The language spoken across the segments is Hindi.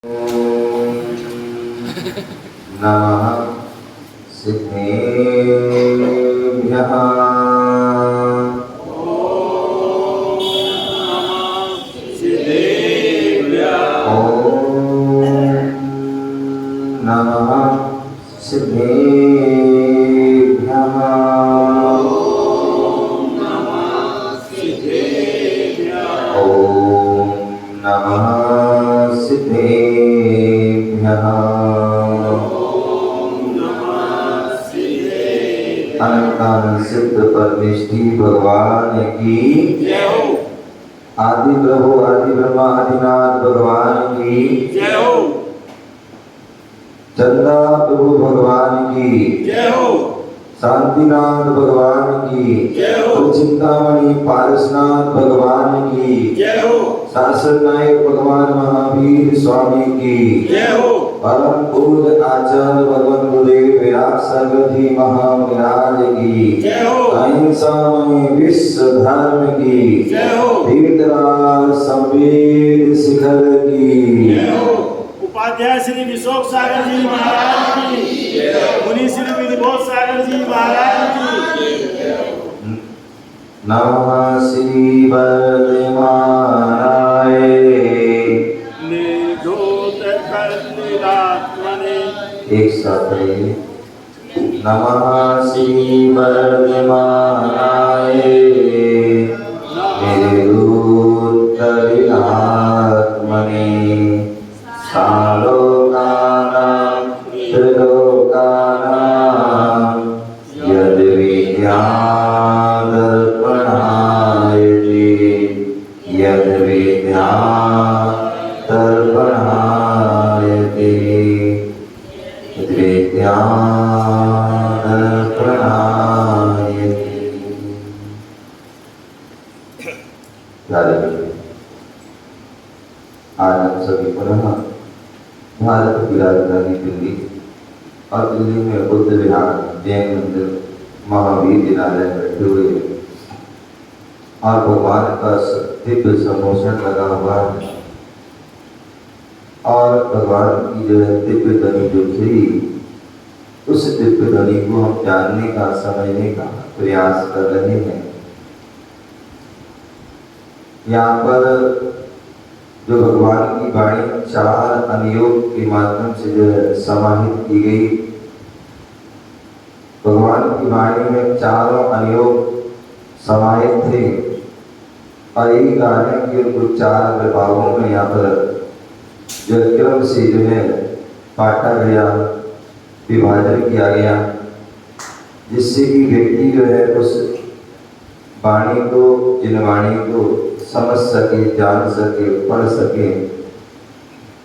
नमः सिद्धेभ्यः। नमः सिद्धेभ्यः। ॐ नमः सिद्धेभ्यः। अनंतानंद सिद्ध परमेष्ठी भगवान की जय हो। आदि प्रभु आदि ब्रह्मा आदिनाथ भगवान की जय हो। चंदा प्रभु भगवान की जय हो। शांतिनाथ भगवान की जय हो। चिंतामणि पारसनाथ भगवान की जय हो। शासन नायक भगवान महावीर स्वामी की जय हो। परम पूज्य आचार्य भगवान गुरुदेव व्यास सरस्वती महाराज की जय हो। अहिंसा में विश्व धर्म की जय हो। तीर्थराज संवेद शिखर की जय हो। उपाध्याय श्री विशोक सागर जी महाराज की जय हो। मुनि श्री विभोज सागर जी महाराज की जय हो। नमः श्री वर्धमानाय एक साथ रहिए। नमः श्री वर्धमानाय निरुद्धरिणात्मने सालोकानां त्रिलोकानां यद् विद्यादर्पणायते यद् विद्यादर्पणायते विद्यादर्पणायते। आज हम सभी पुनः भारत की राजधानी दिल्ली और दिल्ली में बुद्ध विहार जैन मंदिर महावीर विद्यालय बैठे हुए और भगवान का दिव्य सम्मोहन लगा हुआ है और भगवान की जो है दिव्य ध्वनि जो थी उस दिव्य ध्वनि को हम जानने का समझने का प्रयास कर रहे हैं। यहाँ पर जो भगवान की वाणी चार अनुयोग के माध्यम से जो है समाहित की गई। भगवान की वाणी में चारों अनुयोग समाहित थे और यही कारण है कि उनको चार विभागों में यहाँ पर जो क्रम से जो है बांटा गया, विभाजन किया गया, जिससे कि व्यक्ति जो है उस वाणी को जिन वाणी को समझ सके, जान सके, पढ़ सके।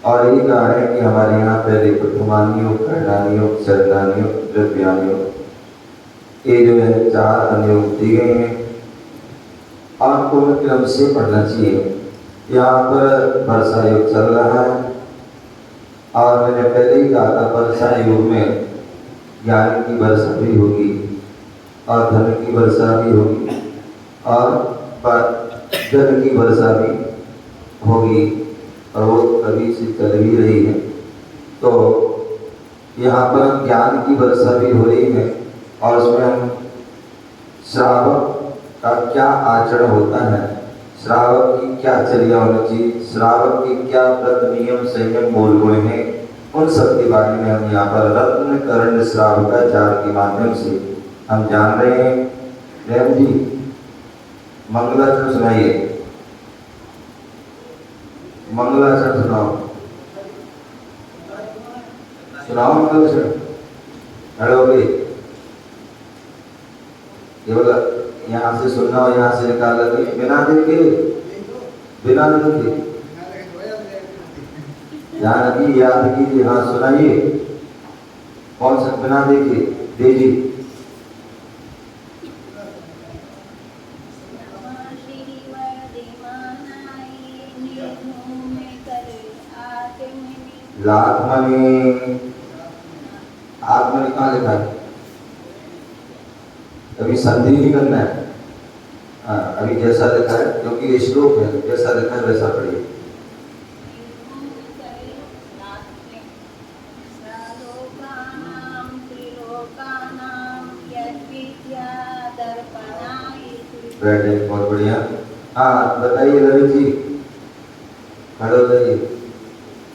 और यही कारण है कि हमारे यहाँ पहले प्रथमानियोग, करणानियोग, चरणानियोग, द्रव्यानियोग ये जो है चार अनुयोग दिए गए हैं। आपको क्रम से पढ़ना चाहिए। यहाँ पर वर्षा योग चल रहा है और मैंने पहले ही कहा था वर्षा योग में ज्ञान की वर्षा भी होगी और धन की वर्षा भी होगी और जल की वर्षा भी होगी और वो कभी से चल भी रही है। तो यहाँ पर ज्ञान की वर्षा भी हो रही है और उसमें हम श्रावक का क्या आचरण होता है, श्रावक की क्या चर्या होनी चाहिए, श्रावक की क्या व्रत नियम संयम मूल गुण है, उन सब के बारे में हम यहाँ पर रत्न कर्ण श्रावकाचार के माध्यम से हम जान रहे हैं। रैम जी मंगलाचरण सुनाइए, मंगलाचरण सुनाओ, सुनाओ मंगलाचरण। खड़े हो गए, ये बोला यहाँ से सुनना और यहाँ से निकाल लगे बिना देखे, बिना देखे ध्यान रखिए, याद कीजिए। हाँ सुनाइए, कौन सा बिना देखे दीजिए। लाखमणि, आत्मनि कहाँ लिखा है? अभी संधि नहीं करना है। अभी जैसा लिखा है, क्योंकि ये श्लोक है, जैसा लिखा है वैसा पढ़िए। बैठे, बहुत बढ़िया। हाँ बताइए रवि जी, खड़े हो जाइए।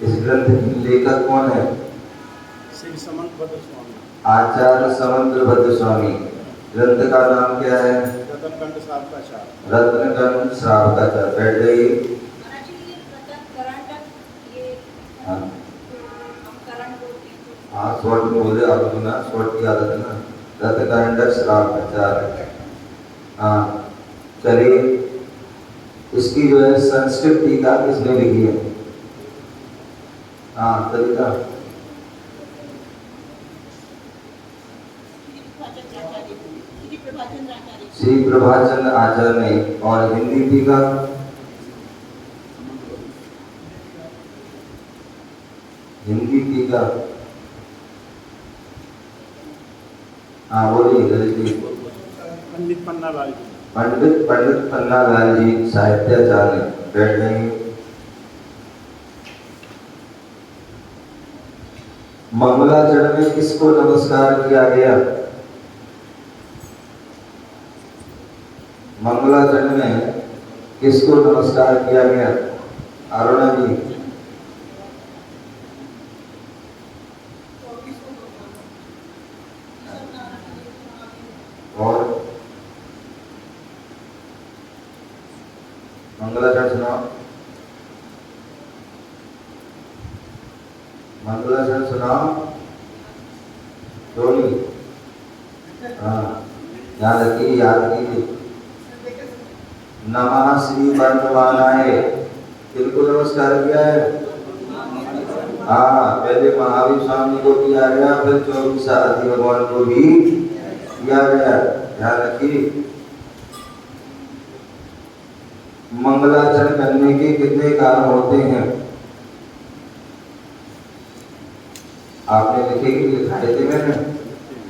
इस ग्रंथ की लेखक कौन है? श्री समंत भद्र स्वामी। आचार्य समंत भद्र स्वामी। ग्रंथ का नाम क्या है? रत्नकंठ श्रावकाचार। रत्नकंठ श्रावकाचार। बैठ जाइए। हाँ हाँ, शॉर्ट में बोले आप, सुना शॉर्ट की आदत है ना। रत्नकंठ श्रावकाचार। हाँ चलिए, इसकी जो है संस्कृत टीका किसने लिखी है? हाँ तरीका श्री प्रभाचंद्र आचार्य ने। और हिंदी टीका हाँ बोलिए जल्दी। पंडित पन्नालाल जी। पंडित पन्नालाल जी साहित्याचार्य। बैठ जाएंगे। मंगलाचरण में किसको नमस्कार किया गया? मंगलाचरण में किसको नमस्कार किया गया? अरुणा जी। और मंगलाचरण सुनाओ, मंगलाचरण सुनाओ। टोनी हाँ याद रखिए, याद कीजिए। नमः श्री वर्णमालाय, किनको नमस्कार किया है? हाँ पहले महावीर स्वामी को किया गया, फिर 24 आदि भगवान को भी किया गया। ध्यान रखिए। मंगलाचरण करने के कितने कारण होते हैं? आपने लिखे कि लिखाए थे मैंने।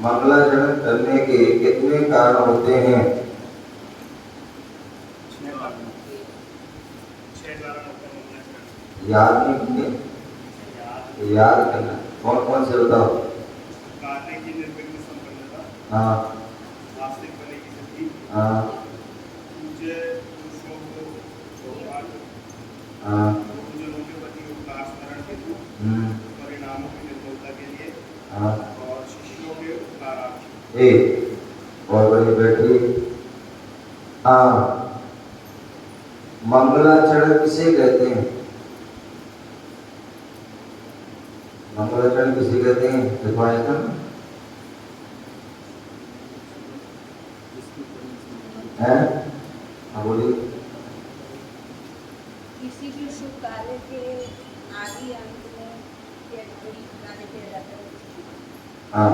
मंगलाचरण करने के कितने कारण होते हैं? 6 कारण होते हैं। याद नहीं किए? याद करना। कौन कौन से बताओ? कार्य की निर्विघ्न संपन्नता। हाँ आस्तिक बनने की शक्ति। हाँ पूज्य पुरुषों को सौभाग्य। हाँ गुरुजनों के प्रति उपकार स्मरण हेतु। परिणामों की निर्भरता के लिए। हाँ और शिष्यों के उपकारार्थ। एक और बड़ी बैठिए। हाँ मंगलाचरण किसे कहते हैं? मंगलाचरण किसे कहते हैं? दिखाया था है? हाँ बोलिए। किसी भी शुभ कार्य के आदि अंत में कार्य किया जाता है। हाँ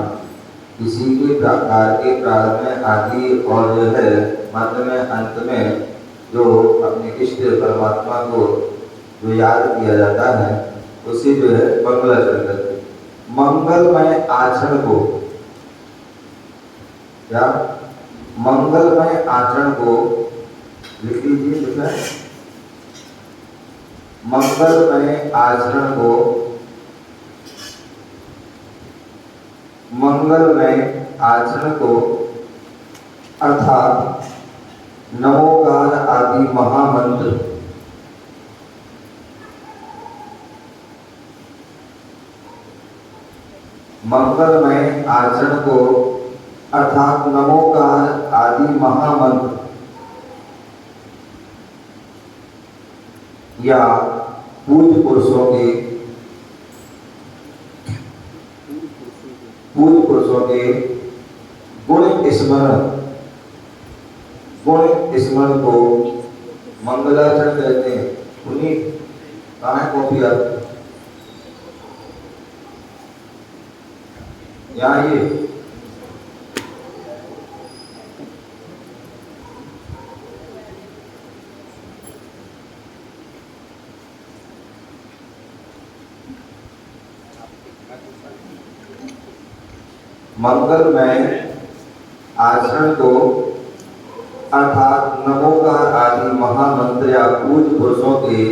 किसी के प्रकार के प्रारंभ में, आदि और जो है मध्य में, अंत में जो अपने इष्ट परमात्मा को जो याद किया जाता है, उसी जो है मंगलाचरण करते हैं। मंगलमय आचरण को क्या? मंगलमय आचरण को लिख लीजिए। लिखना है मंगलमय आचरण को, मंगलमय आचरण को अर्थात नमोकार आदि महामंत्र मंगलमय आचरण को अर्थात नमोकार आदि महामंत्र या पूज्य पुरुषों के गुण स्मरण को मंगलाचरण कहते हैं। उन्हीं कहाँ है कॉपी आप? यहाँ ये मंगलमय आचरण को अर्थात नमोकार आदि महामंत्र या पूज्य पुरुषों के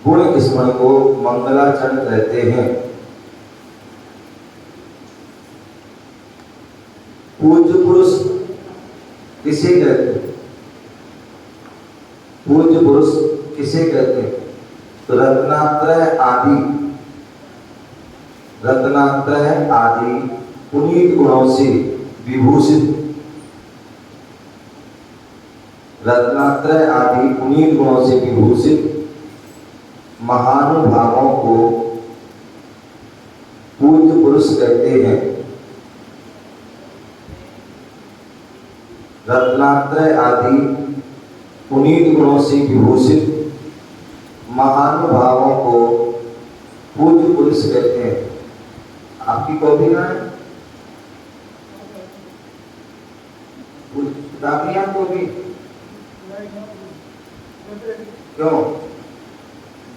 गुण स्मरण को मंगलाचरण कहते हैं। पूज्य पुरुष किसे कहते हैं? पूज्य पुरुष किसे कहते हैं? तो रत्नात्रय आदि, रत्नात्रय आदि पुनीत गुणों से विभूषित, रत्नात्रय आदि पुनीत गुणों से विभूषित महानुभावों को पूज्य पुरुष कहते हैं। रत्नात्रय आदि पुनीत गुणों से विभूषित महानुभावों को पूज्य पुरुष कहते हैं। आपकी कॉपी ना है? किताब नहीं आपको भी? क्यों?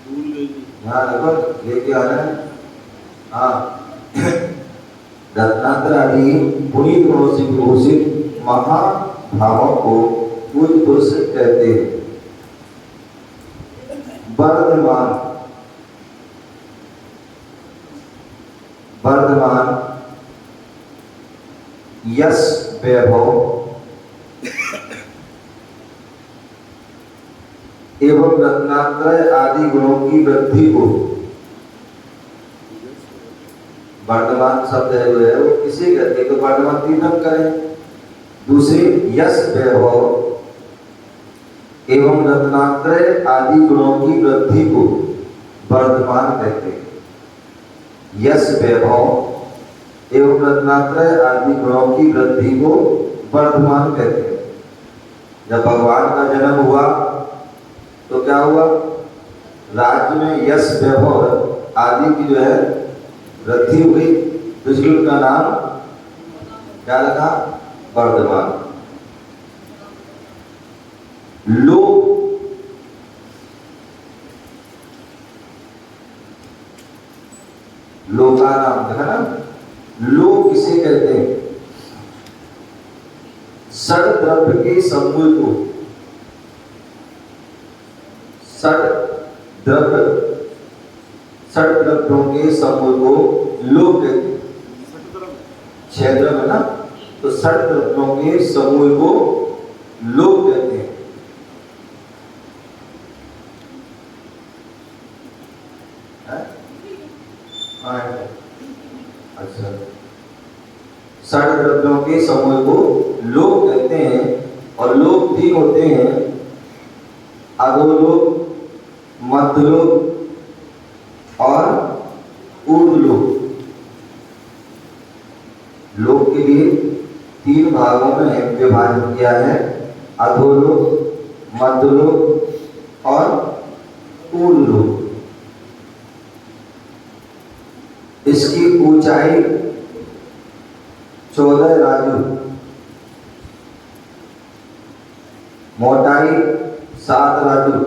भूल गई थी। यहाँ देखो, लेके आना है। हाँ, रत्नात्र आदि पुनीत गुणों से विभूषित महाभावों को पूज्य पुरुष कहते हैं। वर्धमान, वर्धमान यश वैभव एवं रत्नात्रय आदि गुणों की वृद्धि को, वर्धमान शब्द है वो किसे कहते हैं? तो वर्धमान तीर्थम करें। दूसरे यश वैभव एवं रत्नात्रय आदि गुणों की वृद्धि को वर्धमान कहते हैं। यश वैभव एवं रत्नात्रय आदि गुणों की वृद्धि को वर्धमान कहते हैं। जब भगवान का जन्म हुआ तो क्या हुआ? राज्य में यश वैभव आदि की जो है वृद्धि हुई, तो इसलिए उनका नाम क्या रखा? वर्धमान। लोक, लोका नाम देखा ना? लोक किसे कहते हैं? षड द्रव्य के समूह को, षड द्रव्य, षड द्रव्यों के समूह को लोक कहते हैं। छह द्रव्य है ना, तो षड द्रव्यों के समूह को लोक कहते हैं। अच्छा, षड द्रव्यों के समूह को लोक कहते हैं। और लोक तीन होते हैं, अधोलोक, मध्यलोक और ऊर्ध्वलोक। लोक के लिए तीन भागों में विभाजित किया है, अधोलोक, मध्यलोक और ऊर्ध्वलोक। इसकी ऊंचाई 14 राजू, मोटाई 7 राजू,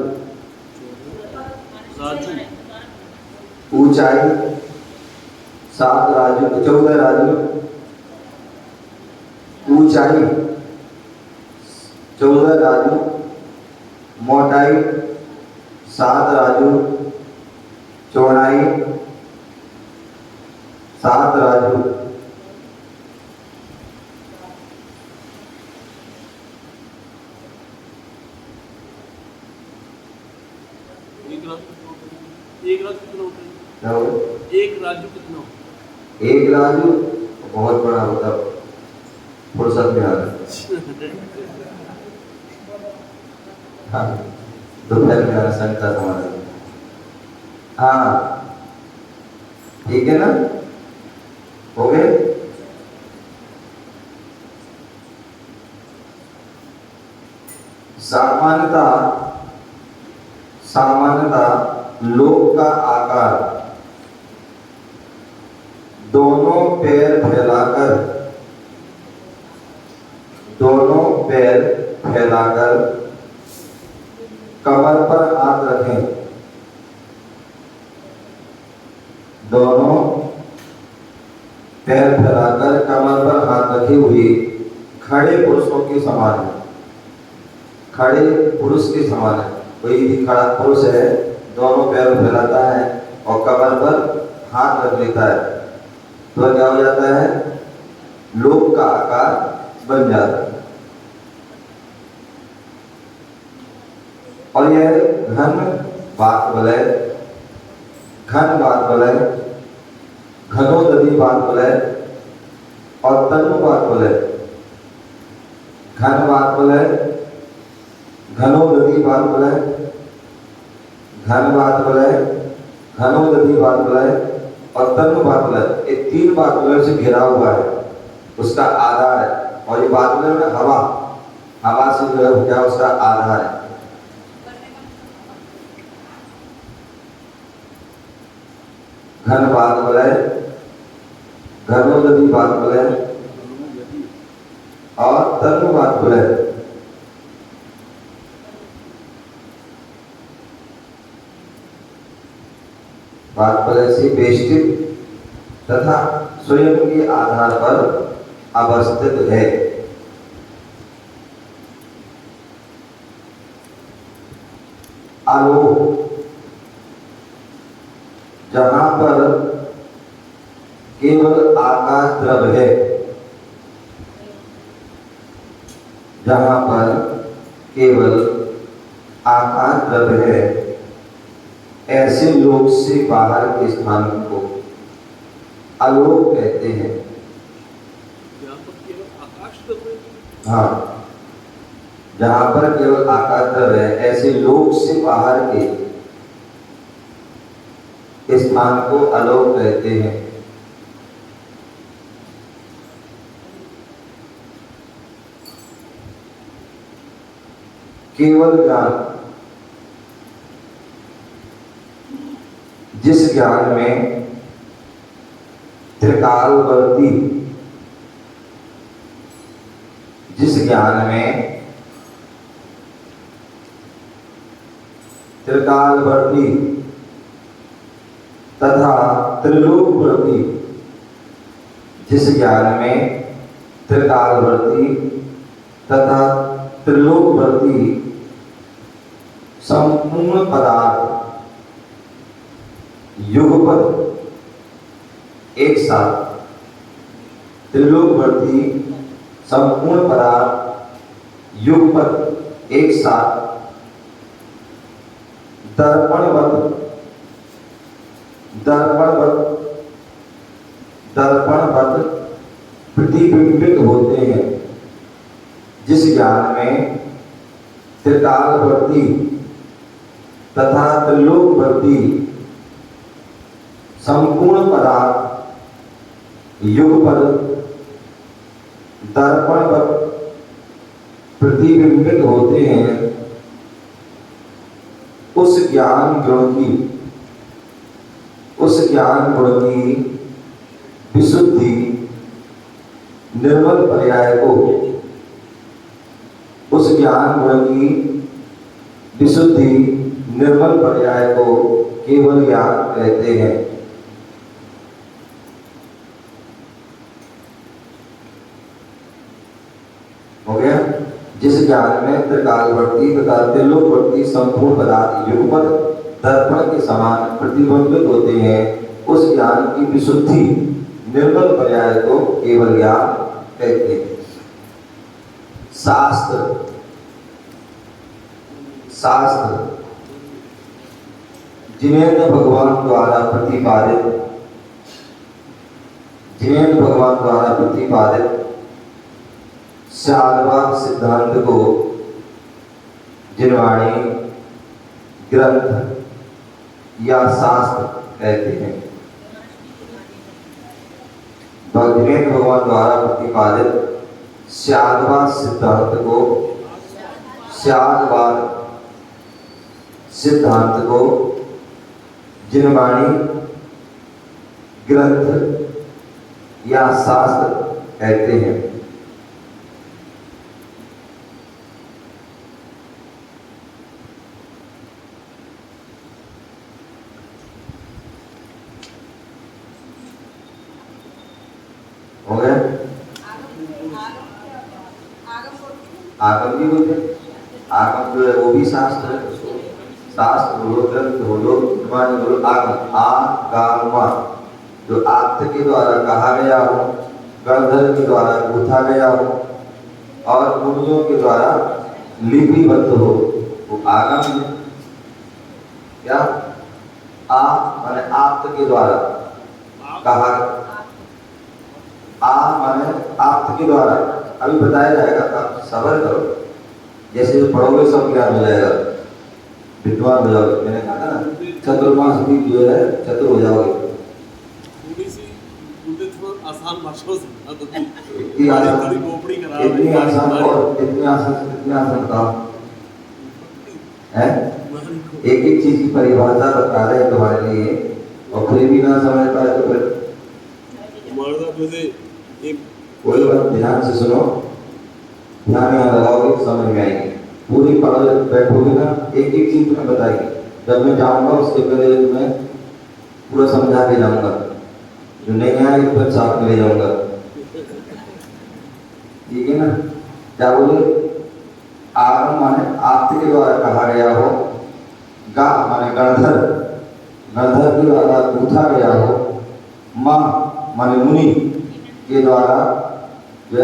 ऊंचाई 7 राजू, 14 राजू, ऊंचाई 14 राजू, मोटाई 7 राजू, चौड़ाई 7 राजू। एक राजू कितना? एक राजू बहुत बड़ा होता, फुर्सत में आता। हाँ, दोपहर में शंका समाधान। हाँ, ठीक है ना? हो गए? सामान्यतः लोक का आकार दोनों पैर फैलाकर कमर पर हाथ रखें, दोनों पैर फैलाकर कमर पर हाथ रखे हुए खड़े पुरुषों के समान है। खड़े पुरुष के समान है। कोई भी खड़ा पुरुष है, दोनों पैर फैलाता है और कमर पर हाथ रख लेता है, तो क्या हो जाता है? लोक का आकार बन जाता है। और यह घन बात वलय, घन बात वलय, घनोदधि बात वलय और तनु बात वलय। घन बात वलय, घनोदधि बात वलय, घन बात वलय, घनोदधि बात वलय और तनु बात वलय, ये तीन बात वलय से घिरा हुआ है, उसका आधार है। और ये बात वलय में हवा, हवा से जो है क्या उसका आधार है। घन बात वलय, घनोदधि बात वलय और तनु बात वलय। बात वलय से बेष्टित तथा स्वयं के आधार पर अवस्थित है। आलोक, जहां पर केवल आकाश द्रव्य है, जहां पर केवल आकाश द्रव्य है, ऐसे लोक से बाहर के स्थान को आलोक कहते हैं। हाँ, जहां पर केवल आकाश द्रव्य है, ऐसे लोक से बाहर के स्थान को आलोक कहते हैं। केवल ज्ञान, जिस ज्ञान में त्रिकालवर्ती, जिस ज्ञान में त्रिकालवर्ती तथा त्रिलोकवर्ती, जिस ज्ञान में त्रिकालवर्ती तथा त्रिलोकवर्ती संपूर्ण पदार्थ युगपद एक साथ, त्रिलोकवर्ती संपूर्ण पदार्थ युगपद एक साथ दर्पणवत प्रतिबिंबित होते हैं। जिस ज्ञान में त्रिकालवर्ती तथा त्रिलोकवर्ती संपूर्ण पदार्थ युगपद दर्पणवत प्रतिबिंबित होते हैं, उस ज्ञान गुण की विशुद्धि निर्मल पर्याय को, उस ज्ञान गुण की विशुद्धि निर्मल पर्याय को केवल ज्ञान कहते हैं। हो गया? जिस ज्ञान में त्रिकालवर्ती तथा त्रिलोकवर्ती संपूर्ण पदार्थ युगपद दर्पण के समान प्रतिबिंबित होते हैं, उस ज्ञान की विशुद्धि निर्मल पर्याय को केवल ज्ञान कहते हैं। शास्त्र, जिनेन्द्र भगवान द्वारा प्रतिपादित शालवाद सिद्धांत को जिनवाणी ग्रंथ या शास्त्र कहते हैं। जिनेन्द्र भगवान द्वारा प्रतिपादित शालवाद सिद्धांत को जिनवाणी ग्रंथ या शास्त्र कहते हैं। हो गया? आगम भी बोलते हैं। आगम जो है वो भी शास्त्र है। शास्त्र बोलो, ग्रंथ बोलो, बोलो, आगम, आगमा जो आत्म के द्वारा कहा गया हो, गंधर्व के द्वारा गूथा गया हो और मुनियों के द्वारा लिपिबद्ध हो, वो आगम है। क्या आ माने आप्त के द्वारा कहा, आ माने आप्त के द्वारा। अभी बताया जाएगा, आप सबर करो, जैसे जो पढ़ोगे सब ज्ञान हो जाएगा, विद्वान हो जाओगे। मैंने कहा ना चतुर्मास भी जो है चतुर हो जाओगे। थोड़ी सी मुझे थोड़ा आसान भाषा में समझा दो। इतनी आसान, थोड़ी खोपड़ी करा इतनी आसान और इतनी आसान काम है। एक एक चीज की परिभाषा बता रहे हैं तुम्हारे लिए, और फिर भी ना समझ पाए तो फिर हमारे साथ जैसे एक कोई बात ध्यान से सुनो, ध्यान यहाँ लगाओगे समझ में आएगी। पूरी पढ़ बैठोगे ना, एक एक चीज तुम्हें बताएगी। जब मैं जाऊंगा उसके पहले तुम्हें पूरा समझा के जाऊंगा, जो नहीं आए तो फिर साथ में ले जाऊंगा, ठीक है ना। क्या बोले, आगम माने आप्त के द्वारा कहा गया हो, गा माने गणधर, गणधर के द्वारा पूछा गया हो, माँ माने मुनि के द्वारा जो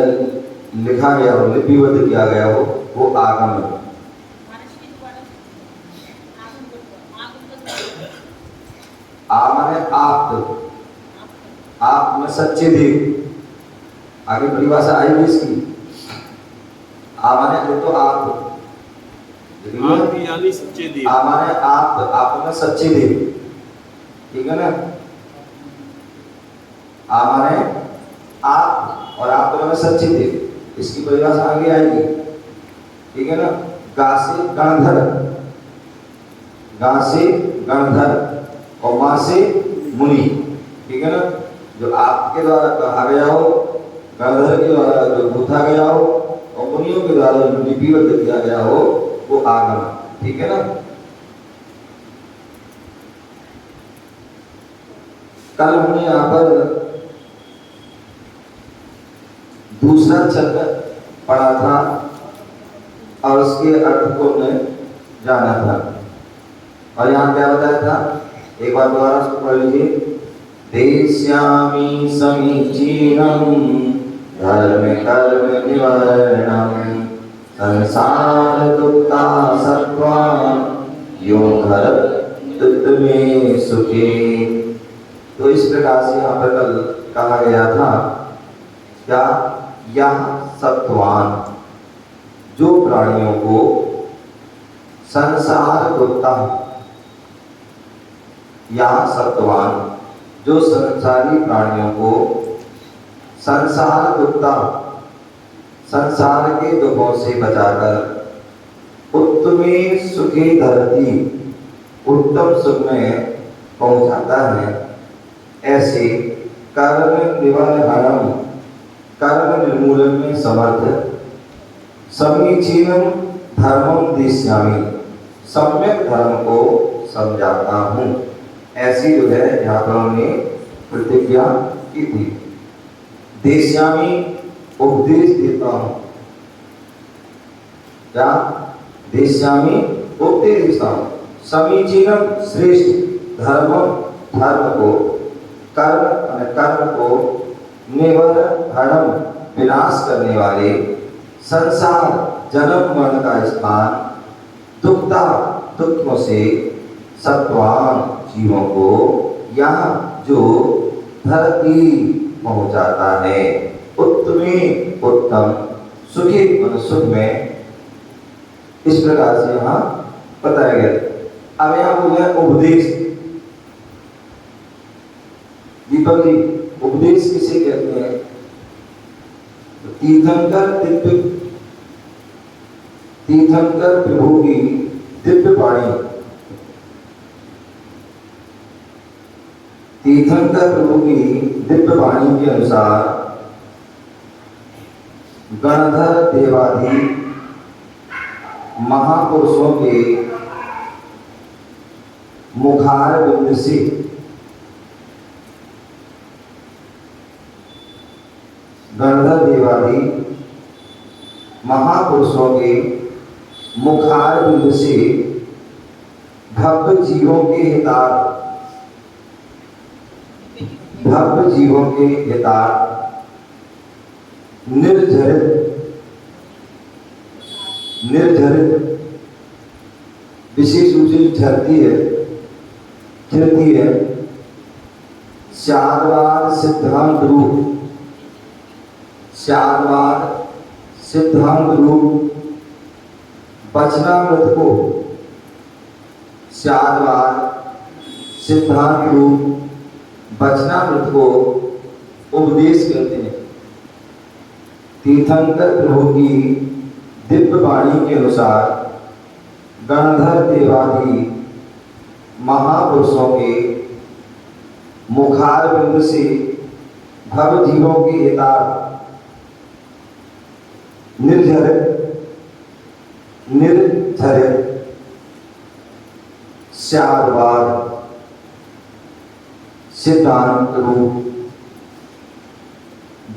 लिखा गया हो, लिपिबद्ध किया गया हो, वो आगम है। आ माने आप्त, आप में सच्चे देव। आगे परिभाषा आएगी इसकी। आ माने तो आप यानी सच्चे देव। आ माने आप में सच्चे देव, ठीक है ना। आ माने आप और आप में सच्चे देव, इसकी परिभाषा आगे आएगी, ठीक है ना। गा से गणधर, गा से गणधर और माँ से मुनि, ठीक है ना। जो आपके द्वारा कहा गया हो, गणधर के द्वारा जो पूछा गया हो, और मुनियों के द्वारा जो लिपिबद्ध किया गया हो, वो आगम, ठीक है ना। कल हमने यहाँ पर दूसरा छंद पढ़ा था और उसके अर्थ को हमने जाना था, और यहाँ क्या बताया था, एक बार दोबारा उसको पढ़ लीजिए। देश्यामि समीचीनम धर्म कर्म निवारणम संसार दुक्ता सत्वा यो घर में सुखे। तो इस प्रकार से यहाँ पर कल कहा गया था, क्या यह सत्वान जो प्राणियों को संसार दुक्ता, यह सत्वान जो संसारी प्राणियों को संसार दुक्ता, संसार के दुखों से बचाकर उत्तमे सुखी धरती, उत्तम सुख में पहुंचाता है, ऐसे कर्म निवारणम, कर्म निर्मूलन में समर्थ, समीचीनम धर्मम देश्यामि, सम्यक धर्म को समझाता हूँ। ऐसी जो है यहाँ पर हमने प्रतिज्ञा की थी। देश्यामि उपदेश देता हूँ, क्या देश्यामि उपदेश देता हूँ। समीचीनम श्रेष्ठ धर्मम, धर्म को, कर्म को, निवारणम विनाश करने वाले, संसार जन्म मरण का स्थान, दुखता दुखों से सत्वान जीवों को यहाँ जो धरती पहुंचाता है, उत्तमे उत्तम, सुखी मन सुख में, इस प्रकार से यहाँ बताया गया। अब यहाँ बोले उपदेश, दीपक जी उपदेश किसे कहते हैं? तीर्थंकर प्रभु की दिव्य वाणी, तीर्थंकर प्रभु की दिव्य वाणी के अनुसार गणधर देवादि महापुरुषों के मुखार बिंद से गणधर देवादि महापुरुषों के मुखार बिंद से भव्य जीवों के हितार्थ, भव्य जीवों के हितार्थ निर्झरित विशेष रूप से झरती है, खिलती है। स्यादवाद सिद्धांत रूप, स्यादवाद सिद्धांत रूप वचनामृत को, स्यादवाद सिद्धांत रूप वचनामृत को उपदेश करते हैं। तीर्थंकर प्रभु की दिव्य वाणी के अनुसार गणधर देवादि महापुरुषों के मुखारविंद से भव जीवों के हितार्थ निर्झरित स्यादवाद सिद्धांत रूप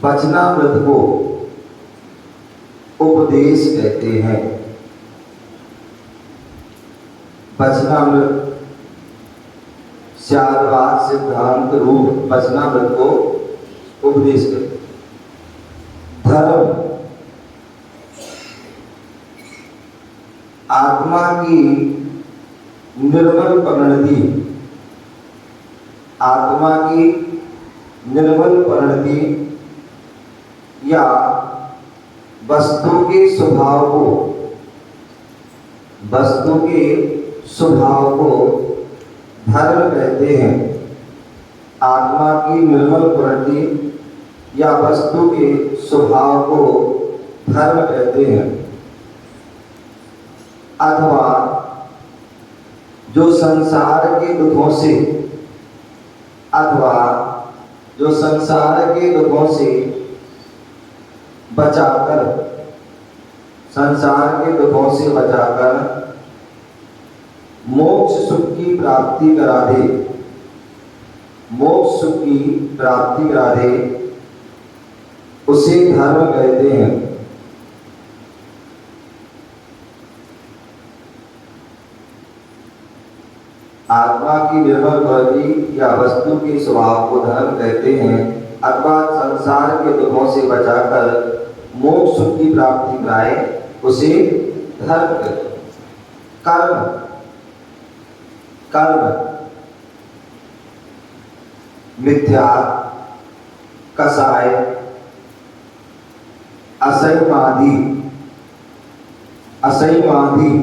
वचनामृत को उपदेश कहते हैं। वचनामृत स्यादवाद सिद्धांत रूप वचनामृत को उपदेश करते हैं। धर्म आत्मा की निर्मल परिणति, आत्मा की निर्मल परिणति या वस्तु के स्वभाव को, वस्तु के स्वभाव को धर्म कहते हैं। आत्मा की निर्मल परिणति या वस्तु के स्वभाव को धर्म कहते हैं। अथवा जो संसार के दुखों से, अथवा जो संसार के दुखों से बचाकर, संसार के दुखों से बचाकर मोक्ष सुख की प्राप्ति करा दे, मोक्ष सुख की प्राप्ति करा दे, उसे धर्म कहते हैं। आत्मा की निर्मल परिणति या वस्तु के स्वभाव को धर्म कहते हैं, अथवा संसार के दुखों से बचाकर मोक्ष सुख की प्राप्ति कराए, उसे धर्म कहते हैं। कर्म, कर्म मिथ्या, कसाय, असंयमादि, असंयमादि,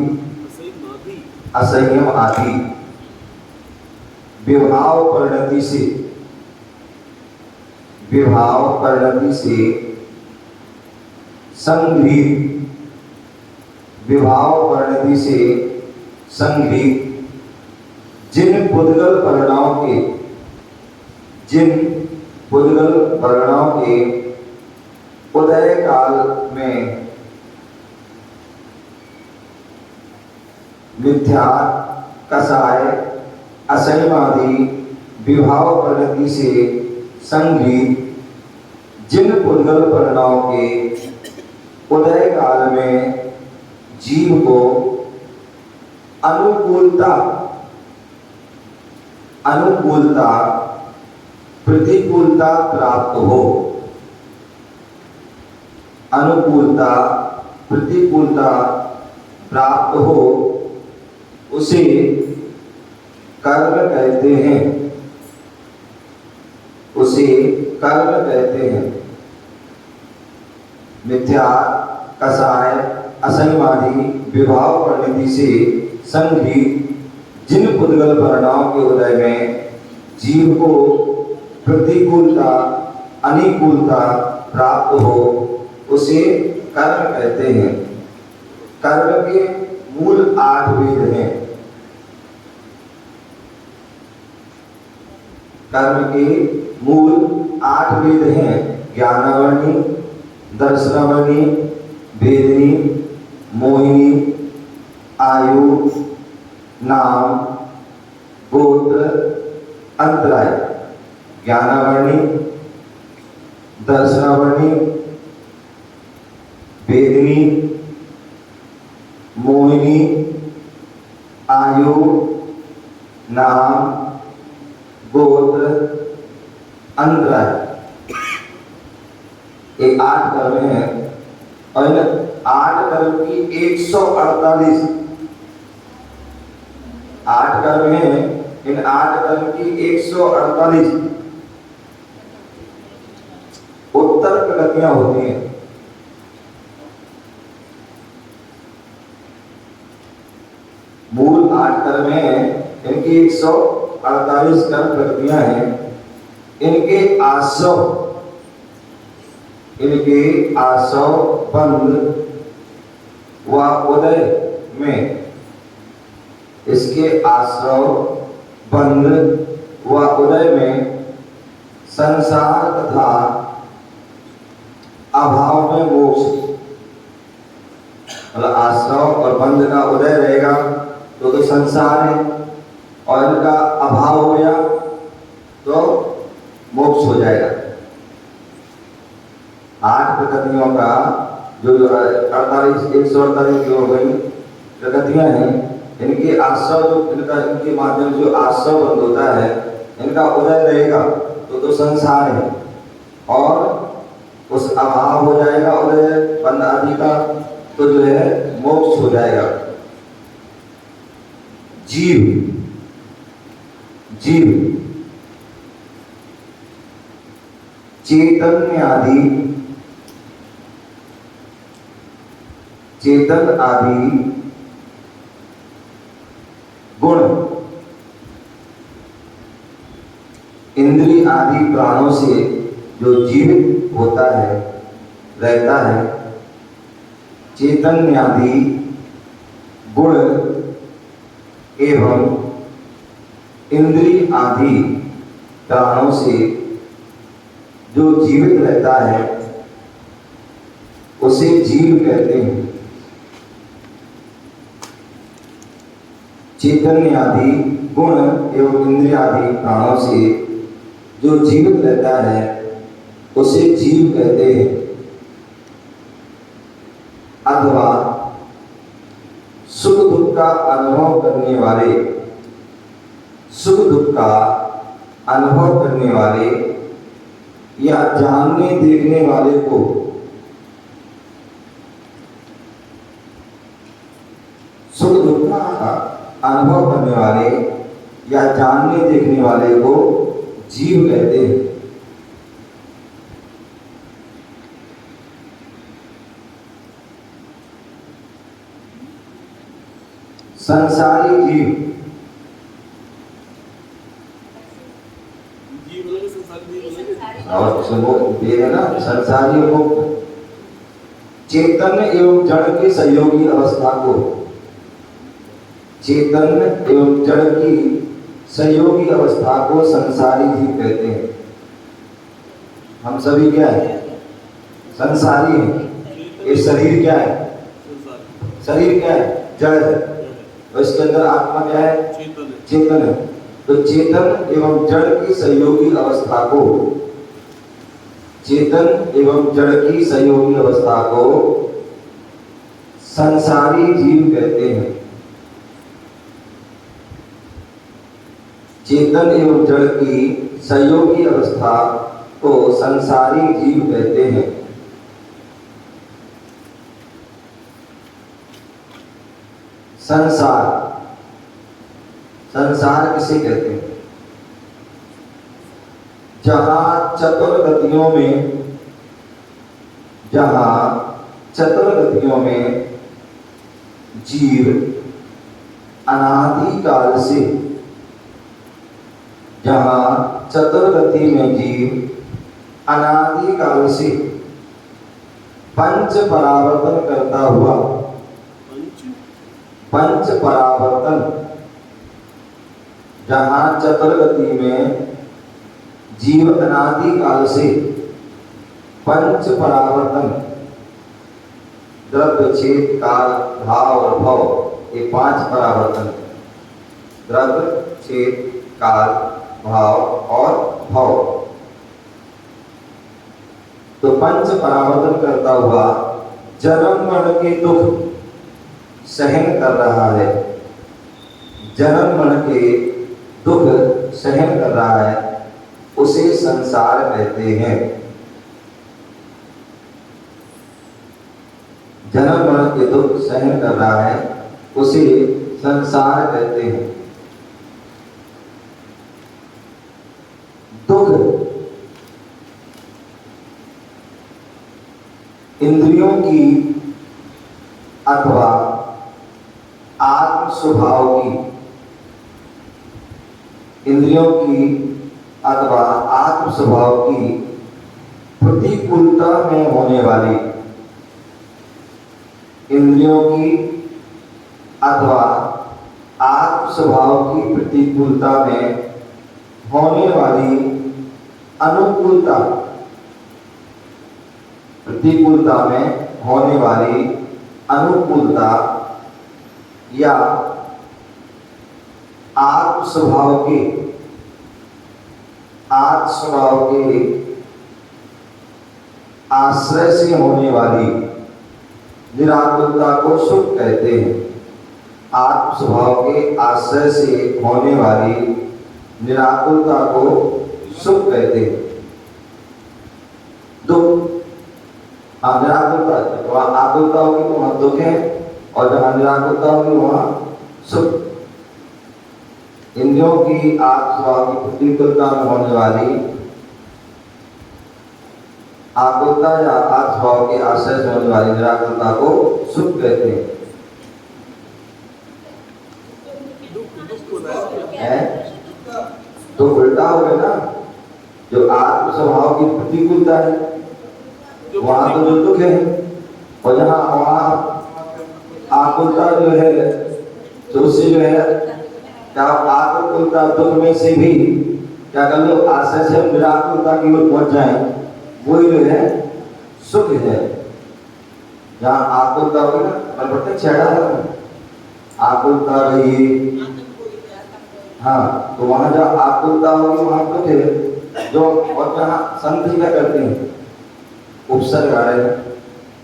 असंयम आदि विभाव परिणति से, विभाव परिणति से संग्रहित, विभाव परिणति से संग्रहित जिन पुद्गल परिणामों के, जिन पुद्गल परिणामों के उदय काल में मिथ्या, कसाय, असंयमादि विभाव परिणति से संग्रहित जिन पुद्गल परिणामों के उदय काल में जीव को अनुकूलता, अनुकूलता, प्रतिकूलता प्राप्त हो, अनुकूलता, प्रतिकूलता प्राप्त हो, उसे कर्म कहते हैं, उसे कर्म कहते हैं। मिथ्या, कसाय, असंयमादि विभाव परिणति से संग्रहित जिन पुद्गल परिणामों के उदय में जीव को प्रतिकूलता, अनिकूलता प्राप्त हो, उसे कर्म कहते हैं। कर्म के मूल 8 वेद हैं। कर्म के मूल 8 वेद हैं। ज्ञानावरणी, दर्शनावरणी, वेदिनी, मोहिनी, आयु, नाम, गोत्र, अंतराय। ज्ञानावरणी, दर्शनावरणी, वेदिनी, मोहिनी, आयु, नाम, गोत्र, अंतराय। ये 8 कर्म हैं और इन 8 कर्म की 148 8 कर्म हैं, इन 8 कर्म की 148 उत्तर प्रगतियां होती हैं। मूल 8 कर्म हैं, इनकी 148 कर्म प्रगतियां हैं। इनके आसव बंध व उदय में, इसके आश्रव बंध व उदय में संसार तथा अभाव में मोक्ष। मतलब आश्रव और बंध का उदय रहेगा तो संसार है, और इनका अभाव हो गया तो मोक्ष हो जाएगा। 8 प्रगतियों का जो 148 जो हो गई प्रगतियां हैं, इनके आश्रव जो इनके माध्यम से जो आश्रव बंद होता है, इनका उदय रहेगा तो संसार है, और उस अभाव हो जाएगा उदय बंद आदि का, तो जो है मोक्ष हो जाएगा। जीव चेतन आदि गुण इंद्रिय आदि प्राणों से जो जीवित होता है, रहता है, चैतन्य आदि गुण एवं इंद्रिय आदि प्राणों से जो जीवित रहता है, उसे जीव कहते हैं। चैतन्य आदि गुण एवं इंद्रिय आदि प्राणों से जो जीवित रहता है, उसे जीव कहते हैं। अथवा सुख दुख का अनुभव करने वाले, सुख दुख का अनुभव करने वाले या जानने देखने वाले को सुख दुख का अनुभव करने वाले या जानने देखने वाले को जीव कहते हैं। संसारी जीव, और सुनो ये है ना, संसारी मुक्त चेतन एवं जड़ की सहयोगी अवस्था को, चेतन एवं जड़ की सहयोगी अवस्था को संसारी जीव कहते हैं। हम सभी क्या है? संसारी हैं। ये शरीर क्या है? शरीर क्या है? जड़ है, और इसके अंदर आत्मा क्या है? चेतन है। तो चेतन एवं जड़ की सहयोगी अवस्था को, चेतन एवं जड़ की सहयोगी अवस्था को संसारी जीव कहते हैं। चेतन एवं जड़ की सहयोगी अवस्था को संसारी जीव कहते हैं। संसार, संसार किसे कहते हैं? जहां चतुर्गतियों में, जहां चतुर्गतियों में जीव अनादि काल से, जहां चतुर्गति में जीव अनादि काल से पंच परावर्तन करता हुआ, पंच परावर्तन, जहां चतुर्गति में जीव अनादि काल से पंच परावर्तन, द्रव्य छेद काल भाव और भव, ये 5 परावर्तन, द्रव्य छेद काल भाव और भव, तो पंच परावर्तन करता हुआ जन्म मरण के दुख सहन कर रहा है, जन्म मरण के दुख सहन कर रहा है, उसे संसार कहते हैं। जन्म मरण के दुख सहन कर रहा है, उसे संसार कहते हैं। दुख इंद्रियों की अथवा आत्म स्वभाव की, इंद्रियों की अथवा आत्म स्वभाव की प्रतिकूलता में होने वाली, इंद्रियों की अथवा आत्म स्वभाव की प्रतिकूलता में होने वाली अनुकूलता, प्रतिकूलता में होने वाली अनुकूलता या आत्म स्वभाव के आश्रय से होने वाली निराकुलता को सुख कहते हैं। आत्म स्वभाव के आश्रय से होने वाली निराकुलता को सुख कहते हैं। दुख, निराकुलता, वहां आकुलता होगी तो वहां दुख है, और जहां निराकुलता होगी वहां सुख। इंद्रियों की आत्म स्वभाव की प्रतिकूलता में होने वाली आकुलता या आत्म स्वभाव के आश्रय से होने वाली निराकुलता को सुख कहते हैं। तो उल्टा हो गया ना, जो आत्म स्वभाव की प्रतिकूलता है वहां तो जो दुख है, और जहाँ वहां आकुलता जो है, तो उससे जो है क्या आकुलता दुख में से भी क्या कर लो आश्रय से निराकुलता की ओर पहुंच जाए, वही जो है सुख है। जहाँ आकुलता होगी ना, प्रत्यक्ष छेड़ा है आकुलता रही, हाँ, तो वहां जहाँ आकुलता होगी वहां दुख है। जो और जहाँ संत जी क्या करते हैं, उपसर्ग आ रहे हैं,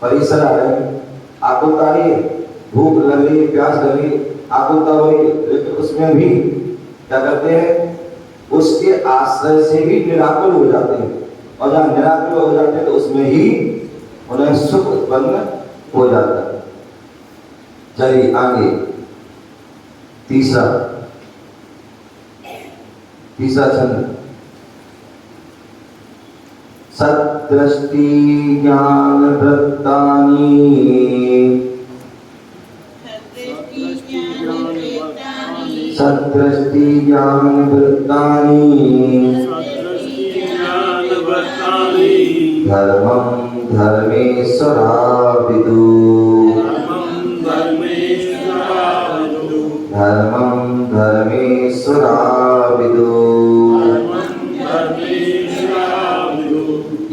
परिसर आ रहे हैं, आकुलता रही है, भूख लग रही है, प्यास लग रही है, आकुलता हो रही है, लेकिन उसमें भी क्या करते हैं, उसके आश्रय से भी निराकुल हो जाते हैं, और जहाँ निराकुल हो जाते हैं तो उसमें ही उन्हें सुख उत्पन्न हो जाता है। चलिए आगे तीसरा छंद। सद्दृष्टि ज्ञान वृत्तानि, सद्दृष्टि ज्ञान वृत्तानि धर्मं धर्मेश्वरा विदु, धर्मं धर्मेश्वरा विदु।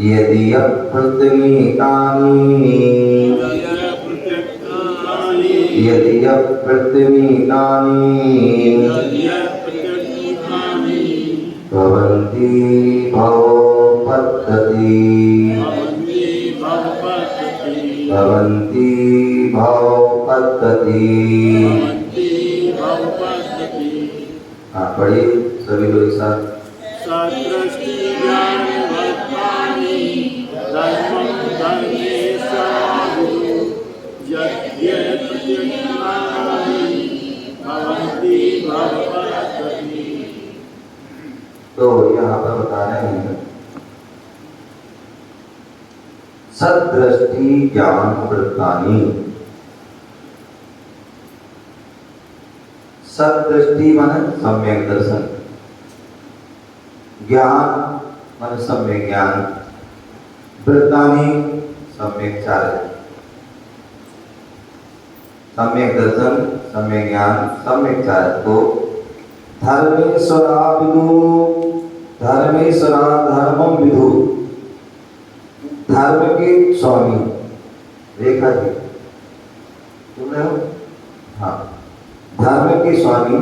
यदि अप्रतिमीतानि, यदि अप्रतिमीतानि भवन्ति भवपद्धति, भवन्ति भवपद्धति। हाँ पढ़िए सभी लोग एक साथ। सद्दृष्टि ज्ञान वृत्तानि धर्मं धर्मेश्वरा विदु, यद्यत् प्रत्यक्षानि भवन्ति भवपद्धति। तो यहाँ पर बता रहे हैं सद्दृष्टि ज्ञान वृत्तानि। सद्दृष्टि माने सम्यक दर्शन, ज्ञान माने सम्यक ज्ञान, वृत्तानि सम्यक चार्य। सम्यक दर्शन, सम्यक ज्ञान, सम्यक चार्य को धर्मेश्वरा विदु, धर्मेश्वरा धर्मं विदु, धर्म के स्वामी। रेखा जी सुन रहे हो? हाँ, धर्म के स्वामी,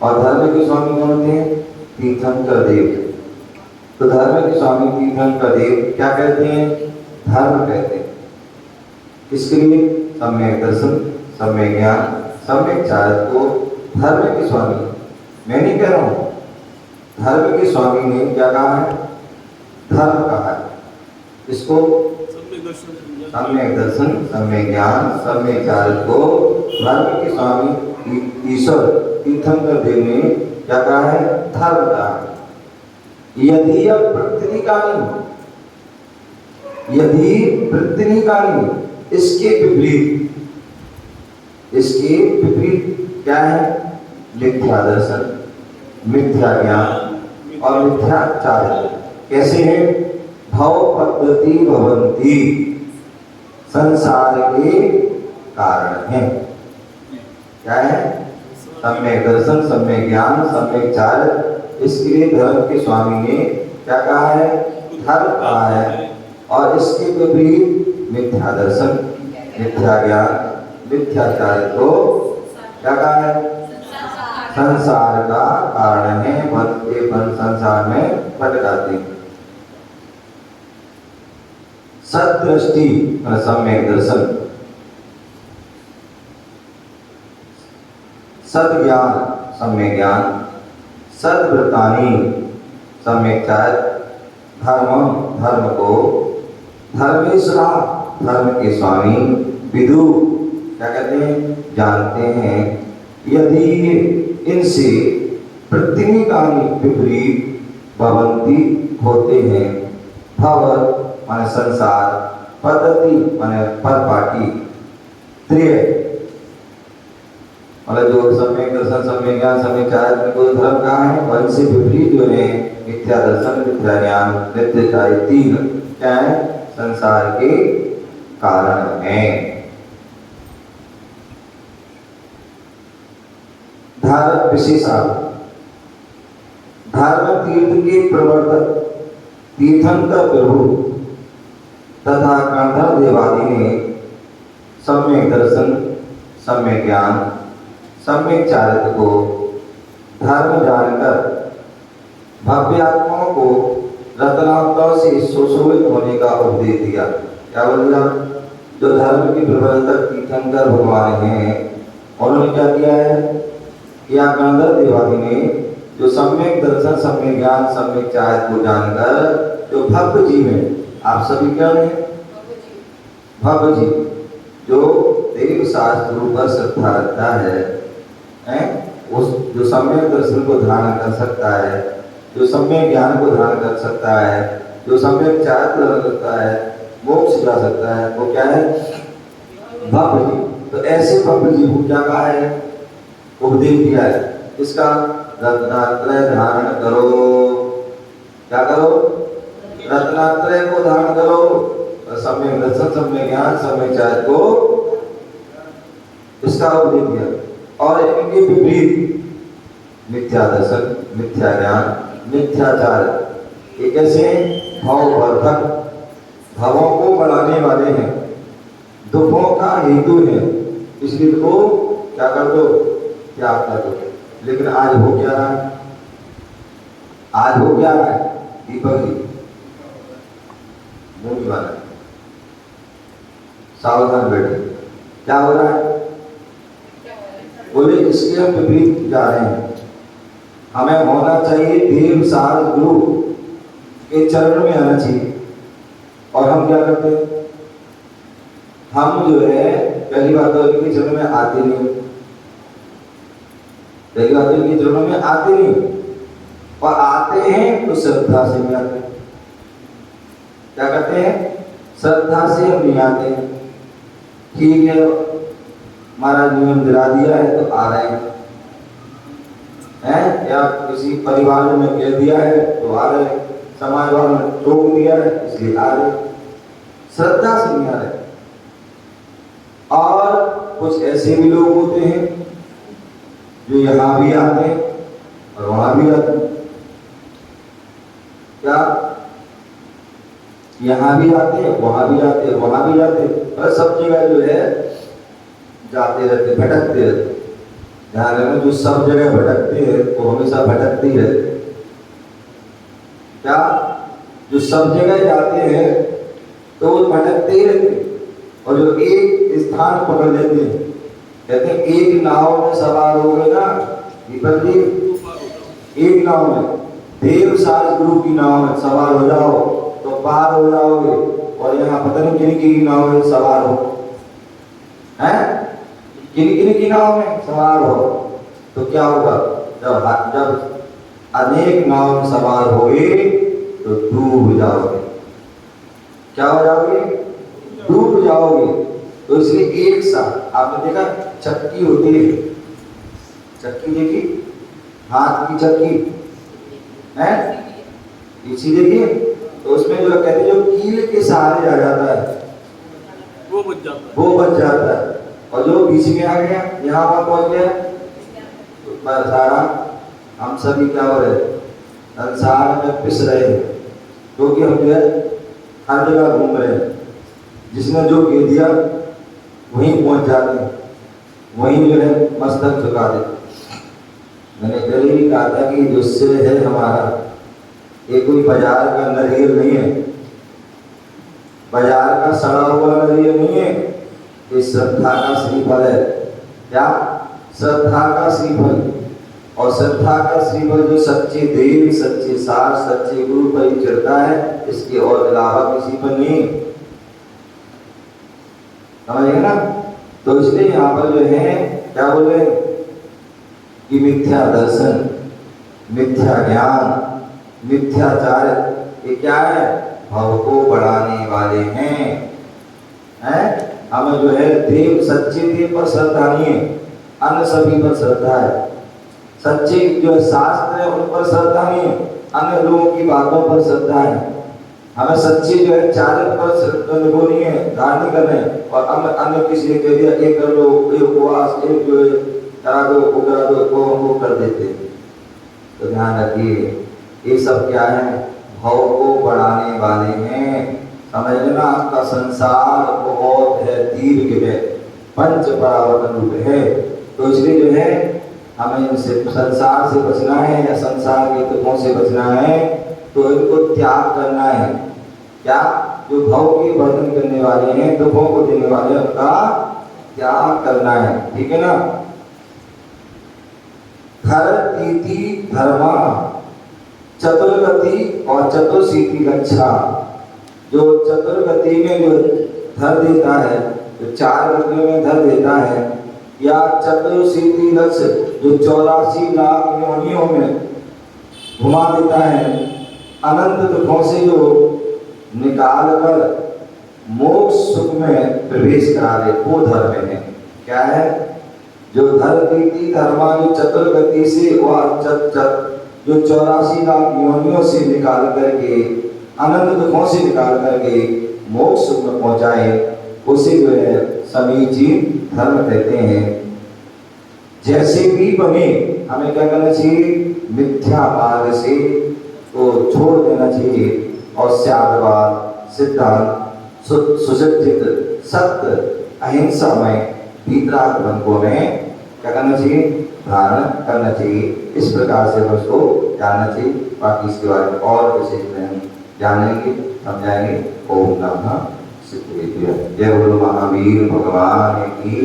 और धर्म के स्वामी कौन होते हैं? तीर्थंकर देव। तो धर्म के स्वामी तीर्थंकर देव क्या कहते हैं? धर्म कहते हैं। किसके लिए? सम्यक दर्शन, सम्यक ज्ञान, सम्यक चार्य को धर्म के स्वामी। मैं नहीं कह रहा हूं, धर्म के स्वामी ने क्या कहा है? धर्म कहा है। इसको सम्यक दर्शन, सम्यक ज्ञान, सम्यक चार्य को धर्म के स्वामी ईश्वर तीर्थंकर देव ने क्या कहा है? धर्म कहा है। यदि प्रत्यनीकानी, इसके विपरीत क्या है? मिथ्या दर्शन, मिथ्या ज्ञान और मिथ्याचार। कैसे है? भव पद्धति भवंती, संसार के कारण है। क्या है? सम्यक दर्शन, सम्यक ज्ञान, सम्यक चार। इसके लिए धर्म के स्वामी ने क्या कहा है? धर्म कहा है। और इसके विपरीत मिथ्या दर्शन, मिथ्या ज्ञान, मिथ्याचार को क्या कहा है? संसार का कारण है। बनते बन संसार में भटकाते। सदृष्टि सम्यक दर्शन, सद्ज्ञान सम्यक ज्ञान, सद्व्रतानि सम्यक चार। धर्म को धर्मेश्वरा, धर्म के स्वामी, विदु क्या कहते हैं? जानते हैं। यदि इनसे प्रत्यनीकानि विपरीत भवंती होते हैं। भव माने संसार, पद्धति माने परपाटी, त्रिय मतलब जो सम्यक दर्शन, सम्यक ज्ञान, सम्यक चार को धर्म कहा है। वन से विपरीत जो है मिथ्या दर्शन, मिथ्या ज्ञान, मिथ्याचार, तीन क्या है? संसार के कारण है। धर्म विशेषार्थ, धर्म तीर्थ के प्रवर्तक तीर्थंकर प्रभु तथा गंधर्व देवादि ने सम्यक दर्शन, सम्यक ज्ञान, सम्यक चारित्र को धर्म जानकर भव्य आत्माओं को रत्नात्माओं से सुशोभित होने का उपदेश दिया। क्या बोल दिया? जो धर्म के प्रवर्तक तीर्थंकर भगवान हैं, उन्होंने क्या किया है? या गंधर्व देवादि ने जो सम्यक दर्शन, सम्यक ज्ञान, सम्यक चारित्र को जानकर जो भव्य जीव है, आप सभी क्या है? भव्य जीव, जो देव शास्त्रों पर श्रद्धा रखता है, उस जो सम्यक दर्शन को धारण कर सकता है, जो सम्यक ज्ञान को धारण कर सकता है, जो सम्यक चारित्र धारण करता है, मोक्ष जा सकता है, वो क्या है? भव्य जीव। तो ऐसे भव्य जीव को क्या कहा है? उपदेश दिया है। इसका रत्नात्रय धारण करो। क्या करो? रत्नात्रय को धारण करो। सम्यक दर्शन, सम्यक ज्ञान, सम्यक चारित्र को इसका उपदेश दिया। और इनके विपरीत मिथ्या दर्शन, मिथ्या ज्ञान, मिथ्याचार, ये कैसे? भववर्धक, भवों को बढ़ाने वाले हैं, दुखों का हेतु है। इसलिए तो क्या कर दो? त्याग कर दो। लेकिन आज हो क्या रहा है? आज हो क्या रहा है? दीपक जी मुंह वाला, सावधान बैठे। क्या हो रहा है? बोले इसके हम विपरीत जा रहे हैं। हमें होना चाहिए देव सार गुरु के चरण में आना चाहिए। और हम क्या करते हैं? हम जो है पहली बात तो इनके चरणों में आते नहीं, पहली बात तो इनके चरणों में आते नहीं, और आते हैं तो श्रद्धा से नहीं आते। क्या करते हैं? श्रद्धा से हम नहीं आते हैं। ठीक है, महाराज नियम दिला दिया है तो आ रहे हैं, या किसी परिवार में कह दिया है तो आ रहे, समाज वालों ने टोक दिया है इसलिए आ रहे, श्रद्धा से नहीं आ रहे। और कुछ ऐसे भी लोग होते हैं जो यहाँ भी आते हैं और वहां भी आते हैं। क्या? यहाँ भी आते हैं, वहां भी आते हैं, वहां भी जाते हैं, और सब जगह जो है जाते रहते, भटकते रहते। ध्यान रखना, जो सब जगह भटकते हैं वो हमेशा भटकते ही रहते। क्या? जो सब जगह जाते हैं तो वो भटकते ही रहते, और जो एक स्थान पकड़ लेते हैं, कहते हैं एक नाव में सवार हो गए ना दीपक जी, एक नाव में देव साज गुरु की नाव में सवार हो जाओ तो पार हो जाओगे। और यहाँ पता नहीं किन की नाव में सवार हो, हैं? किन की नाव में सवार हो तो क्या होगा? जब अनेक नाव सवार होगे तो डूब जाओगे। क्या हो जाओगे? डूब जाओगे। तो इसलिए एक साथ आपने देखा चक्की होती है, चक्की देखी, हाथ की चक्की है, इसी देखिए, तो उसमें जो कहते हैं जो कील के सहारे आ जाता है वो बच जाता है। वो बच जाता है, और जो बीच में आ गया यहाँ वहां पहुंच गया तो सारा हम सभी क्या हो रहे, संसार में पिस रहे हैं, क्योंकि हम जो है हर जगह घूम रहे हैं, जिसने जो कह दिया वहीं पहुंच जाते हैं, वहीं जो है मस्तक झुका देते। मैंने पहले भी कहा था कि जो सिर है हमारा, ये कोई बाजार का नरियल नहीं है, बाजार का सड़ा हुआ नरियल नहीं है, ये श्रद्धा का श्रीफल है। क्या? श्रद्धा का श्रीफल। और श्रद्धा का श्रीफल जो सच्चे देव, सच्चे सार, सच्चे गुरु पर ही चढ़ता है, इसके और अलावा किसी पर नहीं। समझिए ना? तो इसलिए यहाँ पर जो है क्या बोले कि मिथ्या दर्शन, मिथ्या ज्ञान, मिथ्याचार, ये क्या है? भव को बढ़ाने वाले हैं। हमें जो है देव, सच्चे देव पर श्रद्धा नहीं है, अन्य सभी पर श्रद्धा है। सच्चे जो शास्त्र है उन पर श्रद्धा नहीं है, अन्य लोगों की बातों पर श्रद्धा है। हमें सच्चे जो है चारित्र पर वो नहीं है, धारण कर रहे हैं, और अन्य किसी ने कह दिया एक कर लो, एक उपवास, एक जो है करा दो, वो करा दो, वो कर देते। तो ध्यान रखिए, ये सब क्या है? भाव को बढ़ाने वाले हैं। समझ लेना, आपका संसार बहुत है, दीर्घ है, पंच परावर्तन रूप है। तो इसलिए जो है हमें इनसे, संसार से बचना है या संसार के दुखों से बचना है, तो इनको त्याग करना है। क्या? जो भाव के वर्धन करने वाले हैं, दुखों को देने वाले, उनका त्याग करना है। ठीक है ना? धर धर्मा चतुर्गति और चतुर्शीति रक्षा। जो चतुर्गति में जो धर देता है, जो चार गतियों में धर देता है, या चतुर्शीति लक्ष्य जो 84 लाख योनियों में घुमा देता है, अनंत दुखों से जो निकाल कर मोक्ष सुख में प्रवेश करा दे, वो धर्म है। क्या है? जो धरती धर्मा जो चतुर्गति से वह जो 84 लाख योनियों से निकाल करके, अनंत दुखों से निकाल करके मोक्ष सुख में पहुंचाए, उसे जो है समीचीन धर्म कहते हैं। जैसे भी बने, हमें क्या करना चाहिए? मिथ्या मार्ग से तो छोड़ देना चाहिए, और सत्यवाद, सिद्धांत, सुसज्जित सत्य, अहिंसामय भीतरात्मकों में क्या करना चाहिए? धारण करना चाहिए। इस प्रकार से हम उसको जानना चाहिए। बाकी इसके बारे में और विशेष में हम जानेंगे, समझाएंगे। ओम नमः शिवाय। जय बोलो महावीर भगवान की।